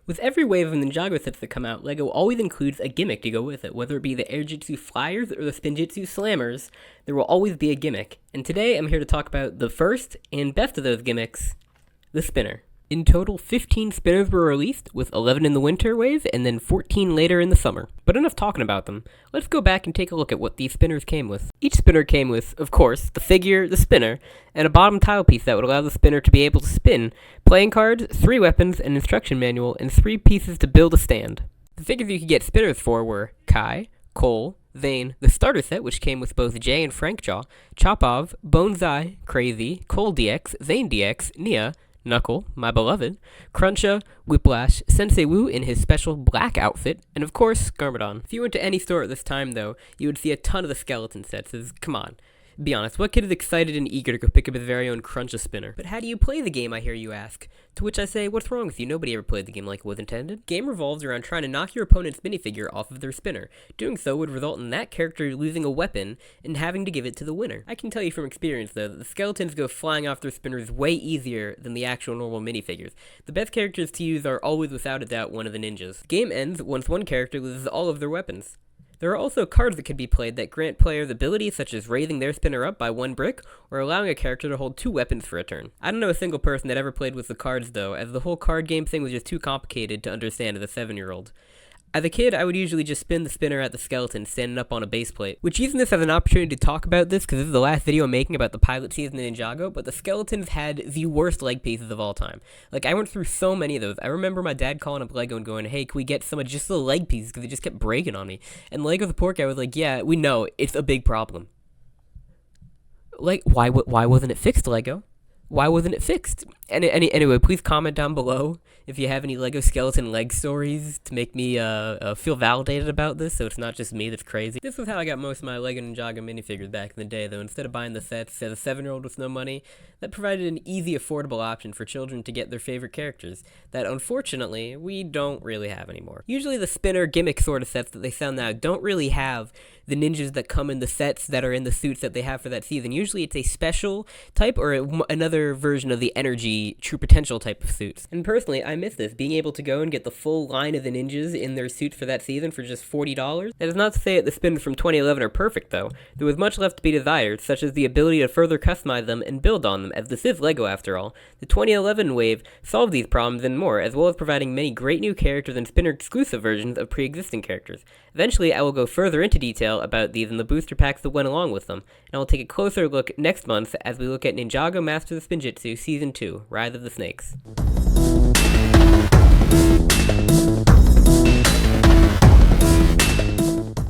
With every wave of Ninjago sets that come out, LEGO always includes a gimmick to go with it. Whether it be the Airjitsu Flyers or the Spinjitzu Slammers, there will always be a gimmick. And today I'm here to talk about the first and best of those gimmicks, the spinner. In total, 15 spinners were released, with 11 in the winter wave and then 14 later in the summer. But enough talking about them. Let's go back and take a look at what these spinners came with. Each spinner came with, of course, the figure, the spinner, and a bottom tile piece that would allow the spinner to be able to spin, playing cards, 3 weapons, an instruction manual, and 3 pieces to build a stand. The figures you could get spinners for were Kai, Cole, Vane, the starter set, which came with both Jay and Frank Jaw, Chopov, Bonzai, Crazy, Cole DX, Vane DX, Nia, Knuckle, my beloved, Cruncha, Whiplash, Sensei Wu in his special black outfit, and of course, Garmadon. If you went to any store at this time, though, you would see a ton of the skeleton sets. Come on, be honest, what kid is excited and eager to go pick up his very own Cruncha spinner? But how do you play the game, I hear you ask? To which I say, what's wrong with you? Nobody ever played the game like it was intended. Game revolves around trying to knock your opponent's minifigure off of their spinner. Doing so would result in that character losing a weapon and having to give it to the winner. I can tell you from experience, though, that the skeletons go flying off their spinners way easier than the actual normal minifigures. The best characters to use are always without a doubt one of the ninjas. Game ends once one character loses all of their weapons. There are also cards that can be played that grant players abilities such as raising their spinner up by 1 brick, or allowing a character to hold 2 weapons for a turn. I don't know a single person that ever played with the cards though, as the whole card game thing was just too complicated to understand as a 7-year-old. As a kid, I would usually just spin the spinner at the skeleton standing up on a base plate, which using this as an opportunity to talk about this, because this is the last video I'm making about the pilot season in Ninjago, but the skeletons had the worst leg pieces of all time. Like, I went through so many of those. I remember my dad calling up Lego and going, hey, can we get some of just the leg pieces, because they just kept breaking on me. And Lego the poor guy was like, yeah, we know, it's a big problem. Like, why wasn't it fixed, Lego? Why wasn't it fixed? Anyway, please comment down below if you have any Lego skeleton leg stories to make me feel validated about this, so it's not just me that's crazy. This was how I got most of my Lego Ninjago minifigures back in the day, though. Instead of buying the sets as a 7-year-old with no money, that provided an easy, affordable option for children to get their favorite characters that, unfortunately, we don't really have anymore. Usually the spinner gimmick sort of sets that they sell now don't really have the ninjas that come in the sets that are in the suits that they have for that season. Usually it's a special type or another version of the energy true potential type of suits. And personally, I miss this, being able to go and get the full line of the ninjas in their suits for that season for just $40. That is not to say that the spinners from 2011 are perfect though. There was much left to be desired, such as the ability to further customize them and build on them, as this is LEGO after all. The 2011 wave solved these problems and more, as well as providing many great new characters and spinner exclusive versions of pre-existing characters. Eventually, I will go further into detail about these and the booster packs that went along with them, and I will take a closer look next month as we look at Ninjago Masters of Spinjitzu Season 2, Rise of the Snakes.